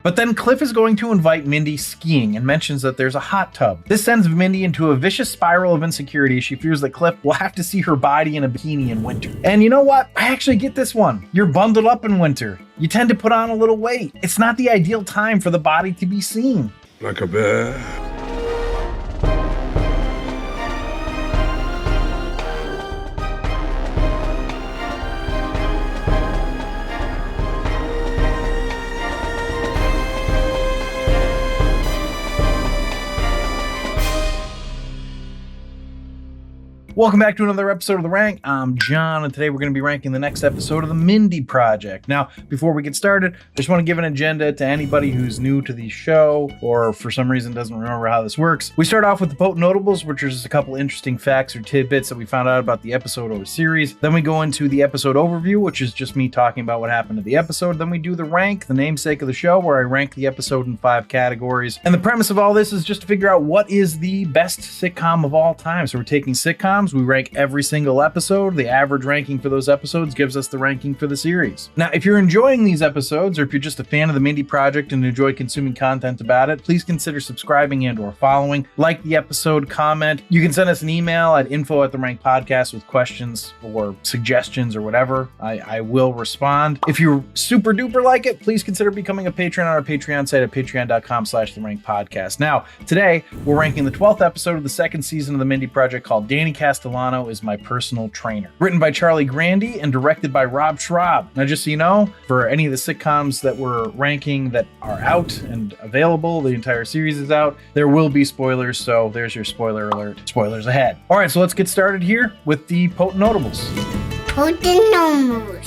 But then Cliff is going to invite Mindy skiing and mentions that there's a hot tub. This sends Mindy into a vicious spiral of insecurity. She fears that Cliff will have to see her body in a bikini in winter. And you know what? I actually get this one. You're bundled up in winter. You tend to put on a little weight. It's not the ideal time for the body to be seen. Like a bear. Welcome back to another episode of The Rank. I'm John, and today we're going to be ranking the next episode of the Mindy Project. Now, before we get started, I just want to give an agenda to anybody who's new to the show or for some reason doesn't remember how this works. We start off with the potent notables, which are just a couple interesting facts or tidbits that we found out about the episode or series. Then we go into the episode overview, which is just me talking about what happened to the episode. Then we do the rank, the namesake of the show, where I rank the episode in 5 categories. And the premise of all this is just to figure out what is the best sitcom of all time. So we're taking sitcoms. We rank every single episode. The average ranking for those episodes gives us the ranking for the series. Now, if you're enjoying these episodes, or if you're just a fan of the Mindy Project and enjoy consuming content about it, please consider subscribing and or following. Like the episode, comment. You can send us an email at info@therankpodcast with questions or suggestions or whatever. I will respond. If you super duper like it, please consider becoming a patron on our Patreon site at patreon.com/therankpodcast. Now, today, we're ranking the 12th episode of the second season of the Mindy Project called Danny Castellano is My Personal Trainer. Written by Charlie Grandy and directed by Rob Schraub. Now, just so you know, for any of the sitcoms that we're ranking that are out and available, the entire series is out, there will be spoilers, so there's your spoiler alert. Spoilers ahead. All right, so let's get started here with the potent notables. Potent notables.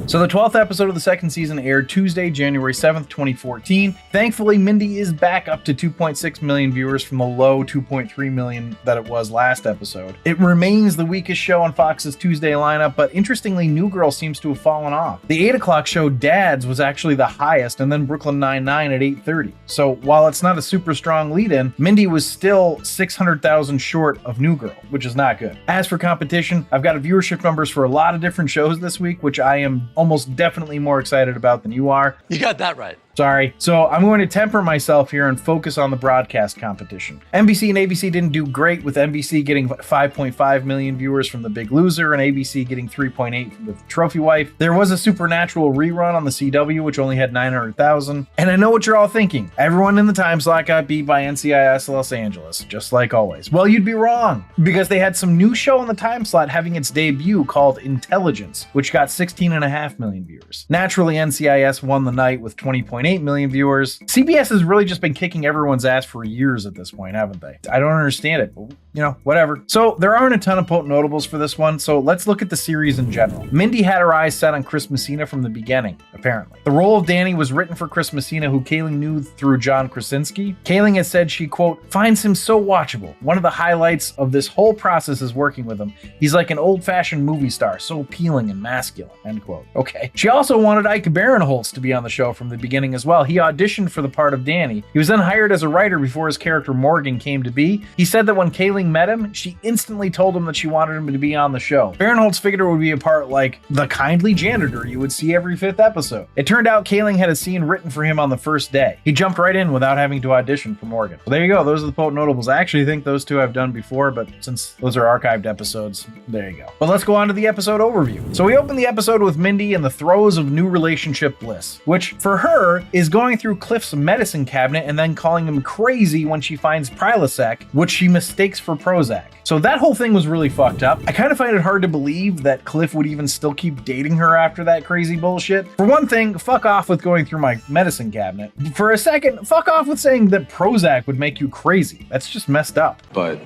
So the 12th episode of the second season aired Tuesday, January 7th, 2014. Thankfully, Mindy is back up to 2.6 million viewers from the low 2.3 million that it was last episode. It remains the weakest show on Fox's Tuesday lineup, but interestingly, New Girl seems to have fallen off. The 8 o'clock show Dads was actually the highest, and then Brooklyn Nine-Nine at 8:30. So while it's not a super strong lead-in, Mindy was still 600,000 short of New Girl, which is not good. As for competition, I've got viewership numbers for a lot of different shows this week, which I am almost definitely more excited about than you are. You got that right. Sorry. So I'm going to temper myself here and focus on the broadcast competition. NBC and ABC didn't do great, with NBC getting 5.5 million viewers from The Big Loser and ABC getting 3.8 with Trophy Wife. There was a Supernatural rerun on the CW, which only had 900,000. And I know what you're all thinking. Everyone in the time slot got beat by NCIS Los Angeles, just like always. Well, you'd be wrong, because they had some new show on the time slot having its debut called Intelligence, which got 16.5 million viewers. Naturally, NCIS won the night with 20.8 million viewers. CBS has really just been kicking everyone's ass for years at this point, haven't they? I don't understand it, but you know, whatever. So there aren't a ton of potent notables for this one, so let's look at the series in general. Mindy had her eyes set on Chris Messina from the beginning, apparently. The role of Danny was written for Chris Messina, who Kaling knew through John Krasinski. Kaling has said she, quote, finds him so watchable. One of the highlights of this whole process is working with him. He's like an old-fashioned movie star, so appealing and masculine, end quote. Okay. She also wanted Ike Barinholtz to be on the show from the beginning as well. He auditioned for the part of Danny. He was then hired as a writer before his character Morgan came to be. He said that when Kaling met him, she instantly told him that she wanted him to be on the show. Barinholtz figured it would be a part like the kindly janitor you would see every 5th episode. It turned out Kaling had a scene written for him on the first day. He jumped right in without having to audition for Morgan. So there you go. Those are the potent notables. I actually think those two I've done before, but since those are archived episodes, there you go. But let's go on to the episode overview. So we open the episode with Mindy in the throes of new relationship bliss, which for her is going through Cliff's medicine cabinet and then calling him crazy when she finds Prilosec, which she mistakes for Prozac. So that whole thing was really fucked up. I kind of find it hard to believe that Cliff would even still keep dating her after that crazy bullshit. For one thing, fuck off with going through my medicine cabinet. For a second, fuck off with saying that Prozac would make you crazy. That's just messed up. But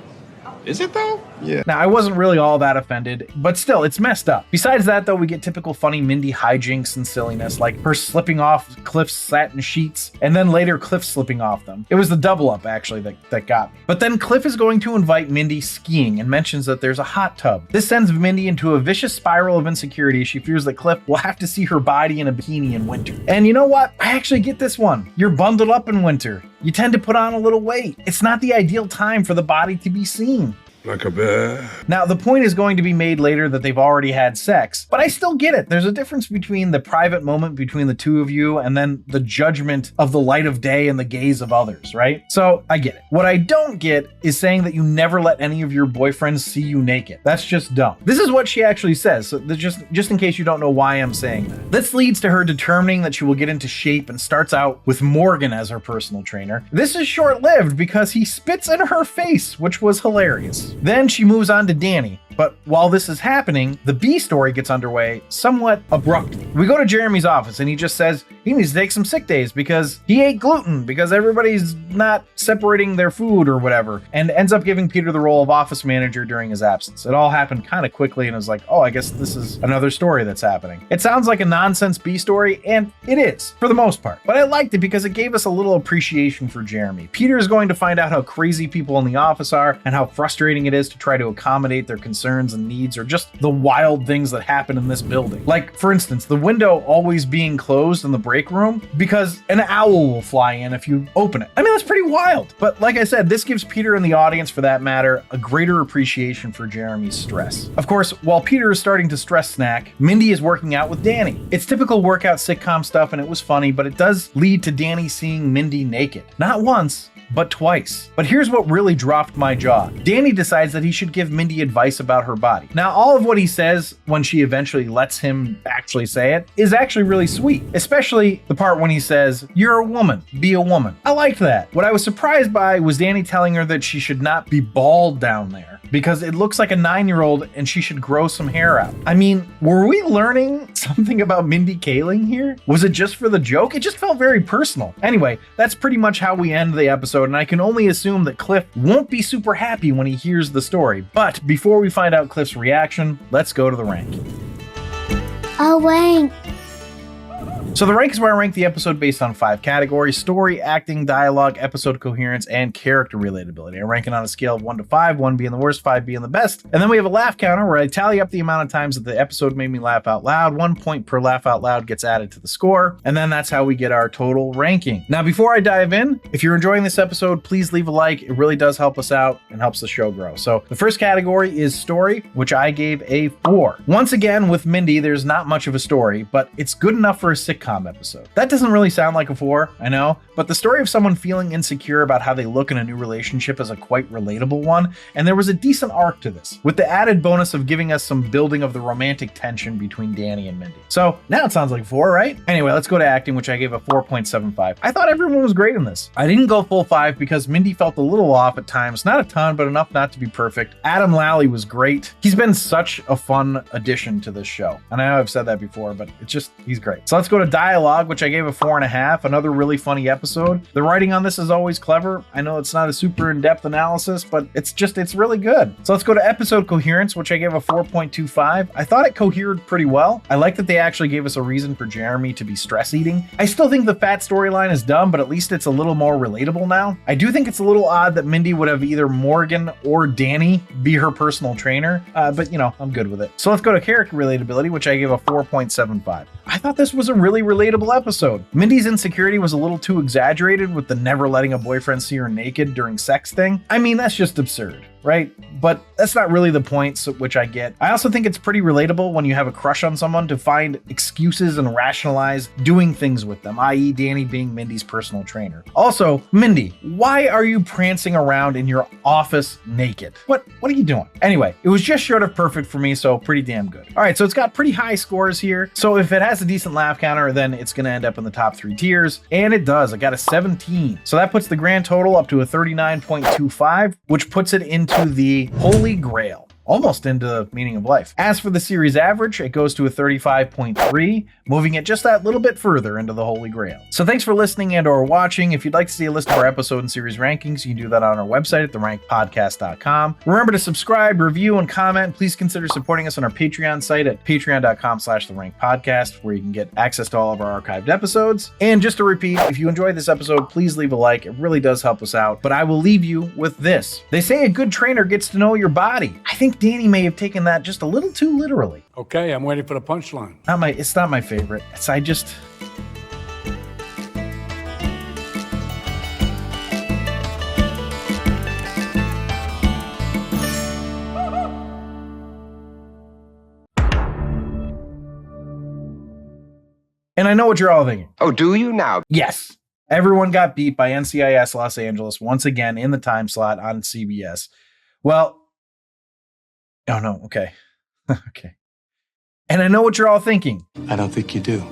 is it though? Yeah. Now, I wasn't really all that offended, but still, it's messed up. Besides that, though, we get typical funny Mindy hijinks and silliness, like her slipping off Cliff's satin sheets, and then later Cliff slipping off them. It was the double up, actually, that got me. But then Cliff is going to invite Mindy skiing and mentions that there's a hot tub. This sends Mindy into a vicious spiral of insecurity. She fears that Cliff will have to see her body in a bikini in winter. And you know what? I actually get this one. You're bundled up in winter. You tend to put on a little weight. It's not the ideal time for the body to be seen. Like a bear. Now, the point is going to be made later that they've already had sex, but I still get it. There's a difference between the private moment between the two of you and then the judgment of the light of day and the gaze of others, right? So I get it. What I don't get is saying that you never let any of your boyfriends see you naked. That's just dumb. This is what she actually says, so just in case you don't know why I'm saying that. This leads to her determining that she will get into shape and starts out with Morgan as her personal trainer. This is short-lived because he spits in her face, which was hilarious. Then she moves on to Danny. But while this is happening, the B story gets underway somewhat abruptly. We go to Jeremy's office and he just says he needs to take some sick days because he ate gluten because everybody's not separating their food or whatever, and ends up giving Peter the role of office manager during his absence. It all happened kind of quickly and it was like, oh, I guess this is another story that's happening. It sounds like a nonsense B story, and it is for the most part, but I liked it because it gave us a little appreciation for Jeremy. Peter is going to find out how crazy people in the office are and how frustrating it is to try to accommodate their concerns and needs, or just the wild things that happen in this building. Like, for instance, the window always being closed in the break room because an owl will fly in if you open it. I mean, that's pretty wild. But like I said, this gives Peter and the audience, for that matter, a greater appreciation for Jeremy's stress. Of course, while Peter is starting to stress snack, Mindy is working out with Danny. It's typical workout sitcom stuff and it was funny, but it does lead to Danny seeing Mindy naked. Not once, but twice. But here's what really dropped my jaw. Danny decides that he should give Mindy advice about her body. Now, all of what he says when she eventually lets him actually say it is actually really sweet, especially the part when he says, "You're a woman, be a woman." I liked that. What I was surprised by was Danny telling her that she should not be bald down there because it looks like a 9-year-old and she should grow some hair out. I mean, were we learning something about Mindy Kaling here? Was it just for the joke? It just felt very personal. Anyway, that's pretty much how we end the episode, and I can only assume that Cliff won't be super happy when he hears the story. But before we find out Cliff's reaction, let's go to the ranking. A rank. So the rank is where I rank the episode based on 5 categories: story, acting, dialogue, episode coherence, and character relatability. I rank it on a scale of 1 to 5, 1 being the worst, 5 being the best. And then we have a laugh counter where I tally up the amount of times that the episode made me laugh out loud. 1 point per laugh out loud gets added to the score. And then that's how we get our total ranking. Now, before I dive in, if you're enjoying this episode, please leave a like. It really does help us out and helps the show grow. So the first category is story, which I gave a 4. Once again, with Mindy, there's not much of a story, but it's good enough for a sitcom episode. That doesn't really sound like a 4, I know, but the story of someone feeling insecure about how they look in a new relationship is a quite relatable one, and there was a decent arc to this, with the added bonus of giving us some building of the romantic tension between Danny and Mindy. So now it sounds like a 4, right? Anyway, let's go to acting, which I gave a 4.75. I thought everyone was great in this. I didn't go full 5 because Mindy felt a little off at times, not a ton, but enough not to be perfect. Adam Lally was great. He's been such a fun addition to this show, and I know I've said that before, but he's great. So let's go to dialogue, which I gave a 4.5. Another really funny episode. The writing on this is always clever. I know it's not a super in-depth analysis, but it's really good. So let's go to episode coherence, which I gave a 4.25. I thought it cohered pretty well. I like that they actually gave us a reason for Jeremy to be stress eating. I still think the fat storyline is dumb, but at least it's a little more relatable now. I do think it's a little odd that Mindy would have either Morgan or Danny be her personal trainer, but you know, I'm good with it. So let's go to character relatability, which I gave a 4.75. I thought this was a really relatable episode. Mindy's insecurity was a little too exaggerated with the never letting a boyfriend see her naked during sex thing. I mean, that's just absurd, right? But that's not really the point, which I get. I also think it's pretty relatable when you have a crush on someone to find excuses and rationalize doing things with them, i.e. Danny being Mindy's personal trainer. Also, Mindy, why are you prancing around in your office naked? What are you doing? Anyway, it was just short of perfect for me, so pretty damn good. All right, so it's got pretty high scores here. So if it has a decent laugh counter, then it's gonna end up in the top 3 tiers, and it does. I got a 17. So that puts the grand total up to a 39.25, which puts it into the Holy Grail. Almost into the meaning of life. As for the series average, it goes to a 35.3, moving it just that little bit further into the Holy Grail. So thanks for listening and or watching. If you'd like to see a list of our episode and series rankings, you can do that on our website at therankpodcast.com. Remember to subscribe, review, and comment. Please consider supporting us on our Patreon site at patreon.com/therankpodcast, where you can get access to all of our archived episodes. And just to repeat, if you enjoyed this episode, please leave a like. It really does help us out. But I will leave you with this. They say a good trainer gets to know your body. I think Danny may have taken that just a little too literally. Okay, I'm waiting for the punchline. It's not my favorite. And I know what you're all thinking. Oh, do you now? Yes. Everyone got beat by NCIS Los Angeles once again in the time slot on CBS. Well, oh no, okay. Okay. And I know what you're all thinking. I don't think you do.